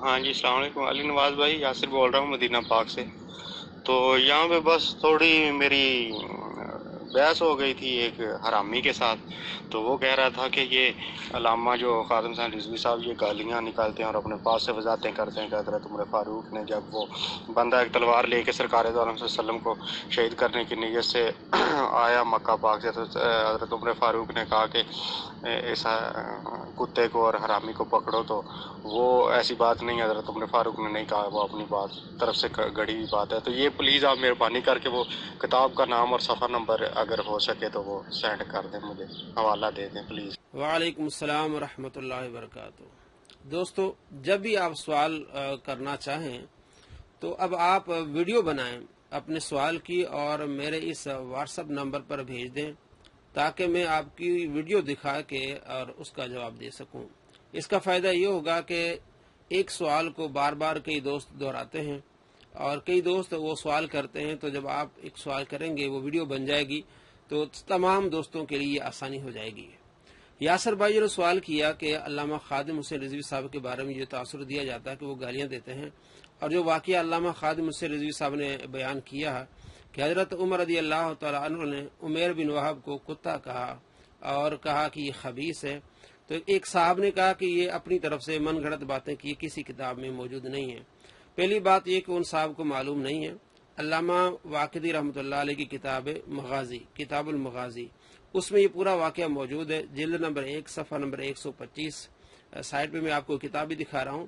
ہاں جی، السلام علیکم علی نواز بھائی، یاسر بول رہا ہوں مدینہ پاک سے۔ تو یہاں پہ بس تھوڑی میری بحث ہو گئی تھی ایک حرامی کے ساتھ۔ تو وہ کہہ رہا تھا کہ یہ علامہ جو خادم حسین رضوی صاحب یہ گالیاں نکالتے ہیں اور اپنے پاس سے وضاحتیں کرتے ہیں کہ حضرت عمر فاروق نے جب وہ بندہ ایک تلوار لے کے سرکار دو عالم صلی اللہ علیہ وسلم کو شہید کرنے کی نیت سے آیا مکہ پاک سے، تو حضرت عمر فاروق نے کہا کہ اس کتے کو اور حرامی کو پکڑو۔ تو وہ ایسی بات نہیں، حضرت عمر فاروق نے نہیں کہا، وہ اپنی بات طرف سے گڑھی ہوئی بات ہے۔ تو یہ پلیز آپ مہربانی کر کے وہ کتاب کا نام اور صفحہ نمبر اگر ہو سکے تو وہ سینڈ کر دیں، مجھے حوالہ دے دیں پلیز۔ وعلیکم السلام ورحمۃ اللہ وبرکاتہ۔ دوستو، جب بھی آپ سوال کرنا چاہیں تو اب آپ ویڈیو بنائیں اپنے سوال کی اور میرے اس واٹس ایپ نمبر پر بھیج دیں تاکہ میں آپ کی ویڈیو دکھا کے اور اس کا جواب دے سکوں۔ اس کا فائدہ یہ ہوگا کہ ایک سوال کو بار بار کئی دوست دہراتے ہیں اور کئی دوست وہ سوال کرتے ہیں، تو جب آپ ایک سوال کریں گے وہ ویڈیو بن جائے گی تو تمام دوستوں کے لیے آسانی ہو جائے گی۔ یاسر بھائی نے سوال کیا کہ علامہ خادم حسین رضوی صاحب کے بارے میں جو تاثر دیا جاتا ہے کہ وہ گالیاں دیتے ہیں، اور جو واقعہ علامہ خادم حسین رضوی صاحب نے بیان کیا کہ حضرت عمر رضی اللہ تعالی عنہ نے عمیر بن وہب کو کتا کہا اور کہا کہ یہ خبیث ہے، تو ایک صاحب نے کہا کہ یہ اپنی طرف سے من گھڑت باتیں کی، کسی کتاب میں موجود نہیں ہیں۔ پہلی بات یہ کہ ان صاحب کو معلوم نہیں ہے۔ علامہ واقدی رحمۃ اللہ علیہ کی کتاب مغازی، کتاب المغازی، اس میں یہ پورا واقعہ موجود ہے، جلد نمبر 1 صفحہ نمبر 125۔ سائٹ پہ میں آپ کو کتاب بھی دکھا رہا ہوں۔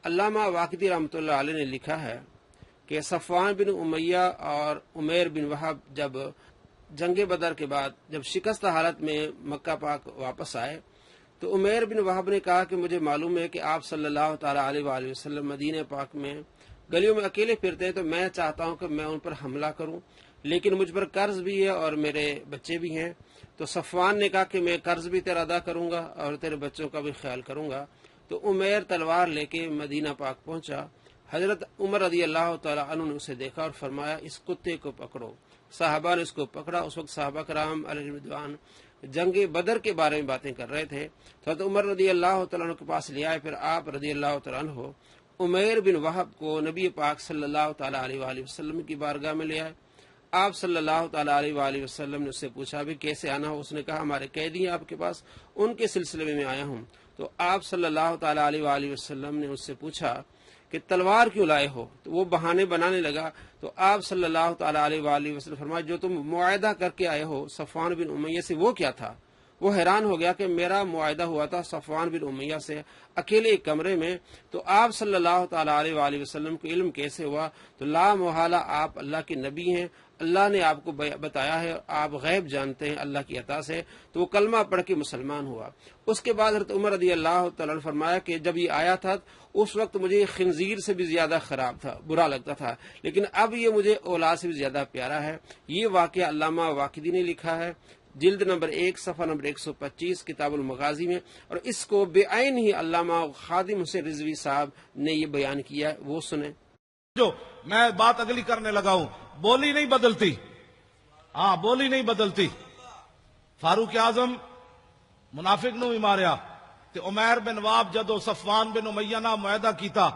علامہ واقدی رحمۃ اللہ علیہ نے لکھا ہے کہ صفوان بن امیہ اور عمیر بن وہب جب جنگ بدر کے بعد جب شکست حالت میں مکہ پاک واپس آئے تو عمیر بن وہب نے کہا کہ مجھے معلوم ہے کہ آپ صلی اللہ تعالی علیہ وآلہ وسلم مدینہ پاک میں گلیوں میں اکیلے پھرتے ہیں، تو میں چاہتا ہوں کہ میں ان پر حملہ کروں، لیکن مجھ پر قرض بھی ہے اور میرے بچے بھی ہیں۔ تو صفوان نے کہا کہ میں قرض بھی تیرا ادا کروں گا اور تیرے بچوں کا بھی خیال کروں گا۔ تو عمیر تلوار لے کے مدینہ پاک پہنچا۔ حضرت عمر رضی اللہ تعالی عنہ نے اسے دیکھا اور فرمایا اس کتے کو پکڑو۔ صحابہ نے اس کو پکڑا۔ اس وقت صحابہ کرام علیہ رضوان جنگ بدر کے بارے میں باتیں کر رہے تھے، تو حضرت عمر رضی اللہ تعالیٰ عنہ کے پاس لے آئے۔ پھر آپ رضی اللہ تعالیٰ عنہ عمیر بن وہب کو نبی پاک صلی اللہ تعالیٰ علیہ وآلہ وسلم کی بارگاہ میں لے آئے۔ آپ صلی اللہ تعالیٰ علیہ وآلہ وسلم نے اس سے پوچھا بھی کیسے آنا ہو؟ اس نے کہا ہمارے قیدی ہیں آپ کے پاس، ان کے سلسلے میں آیا ہوں۔ تو آپ صلی اللہ تعالیٰ علیہ وآلہ وسلم نے اس سے پوچھا کہ تلوار کیوں لائے ہو؟ تو وہ بہانے بنانے لگا۔ تو آپ صلی اللہ تعالیٰ علیہ وآلہ وسلم فرمایا جو تم معاہدہ کر کے آئے ہو صفوان بن امیہ سے وہ کیا تھا؟ وہ حیران ہو گیا کہ میرا معاہدہ ہوا تھا صفوان بن امیہ سے اکیلے ایک کمرے میں۔ تو آپ صلی اللہ تعالیٰ علیہ وآلہ وسلم کو علم کیسے ہوا؟ تو لا محالہ آپ اللہ کے نبی ہیں، اللہ نے آپ کو بتایا ہے، آپ غیب جانتے ہیں اللہ کی عطا سے۔ تو وہ کلمہ پڑھ کے مسلمان ہوا۔ اس کے بعد حضرت عمر رضی اللہ تعالیٰ عنہ فرمایا کہ جب یہ آیا تھا اس وقت مجھے خنزیر سے بھی زیادہ خراب تھا، برا لگتا تھا، لیکن اب یہ مجھے اولاد سے بھی زیادہ پیارا ہے۔ یہ واقعہ علامہ واقدی نے لکھا ہے، جلد نمبر 1 صفحہ نمبر 125 کتاب المغازی میں، اور اس کو بے عین ہی علامہ خادم حسین رضوی صاحب نے یہ بیان کیا ہے، وہ سنیں۔ جو میں بات اگلی کرنے لگا ہوں، بولی نہیں بدلتی، ہاں بولی نہیں بدلتی۔ فاروق اعظم منافق نو ہی ماریا تے عمیر بن واب جدو صفوان بن امیہ نہ معاہدہ کیتا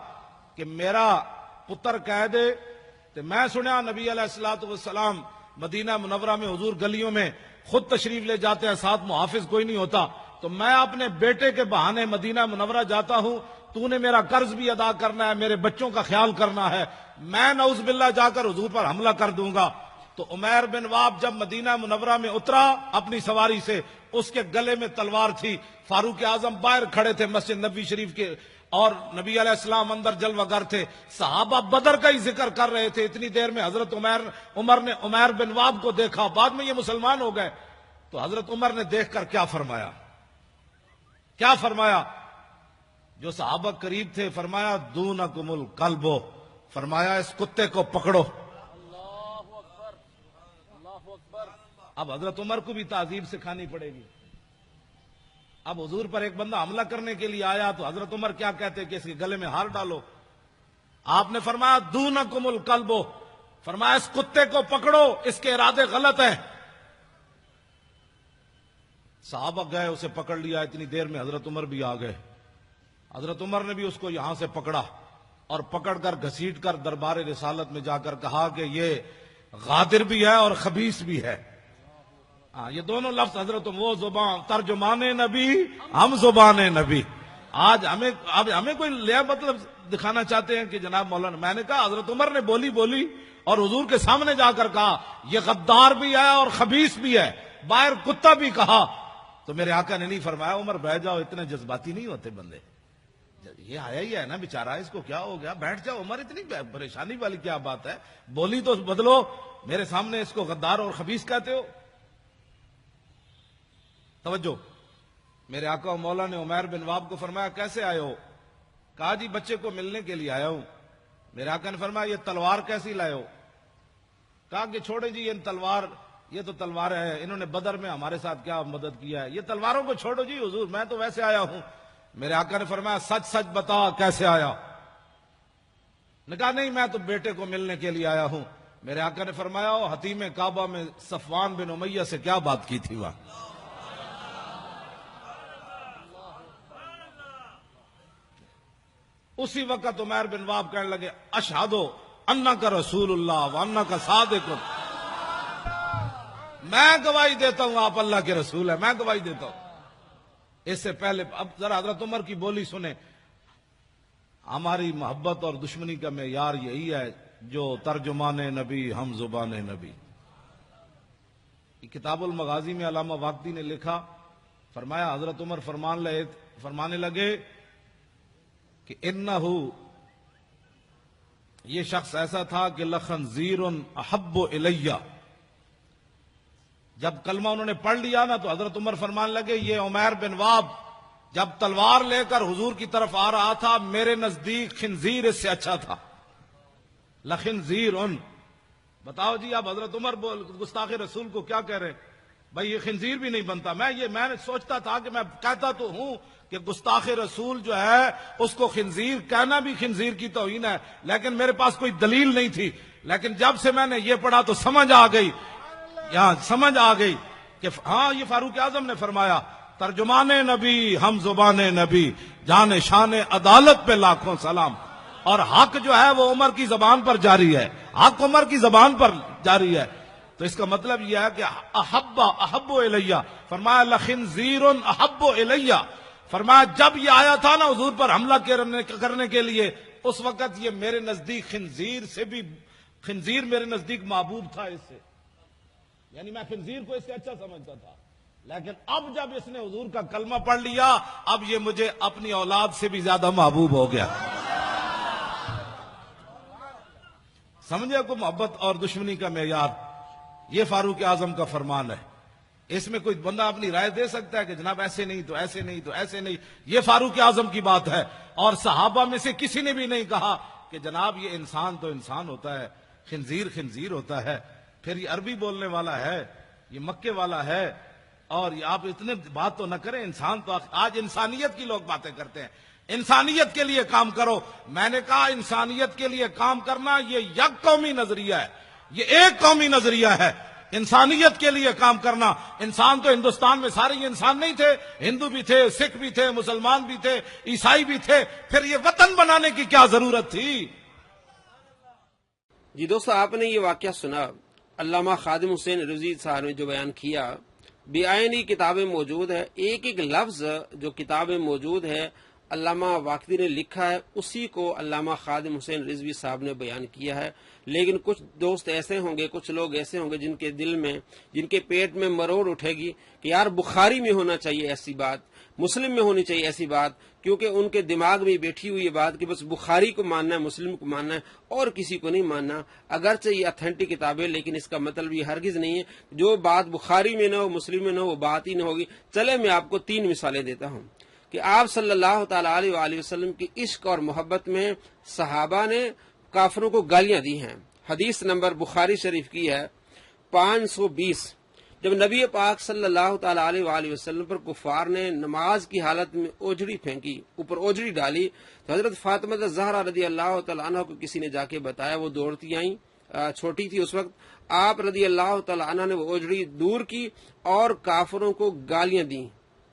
کہ میرا پتر قید ہے، تے میں سنیا نبی علیہ الصلوۃ والسلام مدینہ منورہ میں حضور گلیوں میں خود تشریف لے جاتے ہیں، ساتھ محافظ کوئی نہیں ہوتا، تو میں اپنے بیٹے کے بہانے مدینہ منورہ جاتا ہوں، تو نے میرا قرض بھی ادا کرنا ہے، میرے بچوں کا خیال کرنا ہے، میں نعوذ باللہ جا کر حضور پر حملہ کر دوں گا۔ تو عمیر بن واب جب مدینہ منورہ میں اترا اپنی سواری سے، اس کے گلے میں تلوار تھی۔ فاروق اعظم باہر کھڑے تھے مسجد نبی شریف کے، اور نبی علیہ السلام اندر جلوہ گر تھے۔ صحابہ بدر کا ہی ذکر کر رہے تھے، اتنی دیر میں حضرت عمر نے عمیر بن واب کو دیکھا، بعد میں یہ مسلمان ہو گئے۔ تو حضرت عمر نے دیکھ کر کیا فرمایا؟ کیا فرمایا؟ جو صحابہ قریب تھے فرمایا دونکم الکلب، فرمایا اس کتے کو پکڑو۔ اب حضرت عمر کو بھی تعذیب سکھانی پڑے گی۔ اب حضور پر ایک بندہ حملہ کرنے کے لیے آیا تو حضرت عمر کیا کہتے کہ اس کے گلے میں ہار ڈالو؟ آپ نے فرمایا دونکم الکلب، فرمایا اس کتے کو پکڑو، اس کے ارادے غلط ہیں۔ صحابہ گئے، اسے پکڑ لیا، اتنی دیر میں حضرت عمر بھی آ گئے۔ حضرت عمر نے بھی اس کو یہاں سے پکڑا اور پکڑ کر گھسیٹ کر دربار رسالت میں جا کر کہا کہ یہ غادر بھی ہے اور خبیث بھی ہے. یہ دونوں لفظ حضرت وہ زبان ترجمان نبی ہم زبان نبی. آج ہمیں کوئی لیا مطلب دکھانا چاہتے ہیں کہ جناب مولانا, میں نے کہا حضرت عمر نے بولی اور حضور کے سامنے جا کر کہا یہ غدار بھی ہے اور خبیث بھی ہے, باہر کتا بھی کہا. تو میرے آقا نے نہیں فرمایا عمر بیٹھ جاؤ, اتنے جذباتی نہیں ہوتے بندے, یہ آیا ہی ہے نا بیچارہ, اس کو کیا ہو گیا, بیٹھ جاؤ عمر, اتنی پریشانی والی کیا بات ہے, بولی تو بدلو, میرے سامنے اس کو غدار اور خبیث کہتے ہو. توجہ, میرے آقا و مولا نے عمیر بن واب کو فرمایا کیسے آئے ہو؟ کہا جی بچے کو ملنے کے لیے آیا ہوں. میرے آقا نے فرمایا یہ تلوار کیسی لائے ہو؟ کہا کہ چھوڑے جی یہ تو تلوار ہے, انہوں نے بدر میں ہمارے ساتھ کیا مدد کیا ہے, یہ تلواروں کو چھوڑو جی حضور, میں تو ویسے آیا ہوں. میرے آقا نے فرمایا سچ سچ بتا کیسے آیا؟ نے کہا نہیں میں تو بیٹے کو ملنے کے لیے آیا ہوں. میرے آقا نے فرمایا حتیم کعبہ میں صفوان بن امیہ سے کیا بات کی تھی وہاں؟ اسی وقت عمیر بن واب کہنے لگے اشہدو انکا رسول اللہ وانکا صادق, میں گواہی دیتا ہوں آپ اللہ کے رسول ہیں, میں گواہی دیتا ہوں. اس سے پہلے اب ذرا حضرت عمر کی بولی سنیں. ہماری محبت اور دشمنی کا معیار یہی ہے جو ترجمان نبی ہم زبان نبی. کتاب المغازی میں علامہ واقدی نے لکھا, فرمایا حضرت عمر فرمانے لگے کہ انہو, یہ شخص ایسا تھا کہ لخنزیر احب الیہ. جب کلمہ انہوں نے پڑھ لیا نا تو حضرت عمر فرمانے لگے یہ عمیر بن واب جب تلوار لے کر حضور کی طرف آ رہا تھا میرے نزدیک خنزیر اس سے اچھا تھا. لخنزیر. بتاؤ جی اب حضرت عمر گستاخ رسول کو کیا کہہ رہے, بھائی یہ خنزیر بھی نہیں بنتا. میں نے سوچتا تھا کہ میں کہتا تو ہوں کہ گستاخ رسول جو ہے اس کو خنزیر کہنا بھی خنزیر کی توہین ہے, لیکن میرے پاس کوئی دلیل نہیں تھی. لیکن جب سے میں نے یہ پڑھا تو سمجھ آ گئی کہ ہاں یہ فاروق اعظم نے فرمایا ترجمان نبی ہم زبان نبی, جان شان عدالت پہ لاکھوں سلام. اور حق جو ہے وہ عمر کی زبان پر جاری ہے, حق عمر کی زبان پر جاری ہے. تو اس کا مطلب یہ ہے کہ احب الیہ, فرمایا لخنزیر احب الیہ. فرمایا جب یہ آیا تھا نا حضور پر حملہ کرنے کے لیے, اس وقت یہ میرے نزدیک خنزیر میرے نزدیک محبوب تھا اس سے, یعنی میں خنزیر کو اس سے اچھا سمجھتا تھا. لیکن اب جب اس نے حضور کا کلمہ پڑھ لیا اب یہ مجھے اپنی اولاد سے بھی زیادہ محبوب ہو گیا. سمجھے کو محبت اور دشمنی کا معیار, یہ فاروق اعظم کا فرمان ہے. اس میں کوئی بندہ اپنی رائے دے سکتا ہے کہ جناب ایسے نہیں تو ایسے نہیں تو ایسے نہیں, یہ فاروق اعظم کی بات ہے. اور صحابہ میں سے کسی نے بھی نہیں کہا کہ جناب یہ انسان تو انسان ہوتا ہے, خنزیر ہوتا ہے. پھر یہ عربی بولنے والا ہے, یہ مکے والا ہے, اور آپ اتنے بات تو نہ کریں. انسان تو آج انسانیت کی لوگ باتیں کرتے ہیں, انسانیت کے لیے کام کرو. میں نے کہا انسانیت کے لیے کام کرنا یہ یک قومی نظریہ ہے, یہ ایک قومی نظریہ ہے. انسانیت کے لیے کام کرنا. انسان تو ہندوستان میں سارے انسان نہیں تھے, ہندو بھی تھے, سکھ بھی تھے, مسلمان بھی تھے, عیسائی بھی تھے. پھر یہ وطن بنانے کی کیا ضرورت تھی؟ جی دوستو, آپ نے یہ واقعہ سنا. علامہ خادم حسین رضوی صاحب نے جو بیان کیا, بیانی کتابیں موجود ہے, ایک ایک لفظ جو کتابیں موجود ہے علامہ واقدی نے لکھا ہے اسی کو علامہ خادم حسین رضوی صاحب نے بیان کیا ہے. لیکن کچھ دوست ایسے ہوں گے, کچھ لوگ ایسے ہوں گے جن کے دل میں, جن کے پیٹ میں مروڑ اٹھے گی کہ یار بخاری میں ہونا چاہیے ایسی بات, مسلم میں ہونی چاہیے ایسی بات, کیونکہ ان کے دماغ میں بیٹھی ہوئی یہ بات کہ بس بخاری کو ماننا ہے, مسلم کو ماننا ہے اور کسی کو نہیں ماننا. اگرچہ یہ اتھینٹک کتابیں, لیکن اس کا مطلب یہ ہرگز نہیں ہے جو بات بخاری میں نہ ہو, مسلم میں نہ ہو, وہ بات ہی نہ ہوگی. چلے میں آپ کو 3 مثالیں دیتا ہوں کہ آپ صلی اللہ تعالی علیہ وآلہ وسلم کی عشق اور محبت میں صحابہ نے کافروں کو گالیاں دی ہیں. حدیث نمبر بخاری شریف کی ہے 520. جب نبی پاک صلی اللہ تعالی علیہ وآلہ وسلم پر کفار نے نماز کی حالت میں اوجڑی پھینکی, اوپر اوجڑی ڈالی, تو حضرت فاطمہ زہرا رضی اللہ تعالی عنہ کو کسی نے جا کے بتایا. وہ دوڑتی آئیں, چھوٹی تھی اس وقت. آپ رضی اللہ تعالی عنہ نے وہ اوجڑی دور کی اور کافروں کو گالیاں دیں.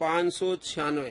596।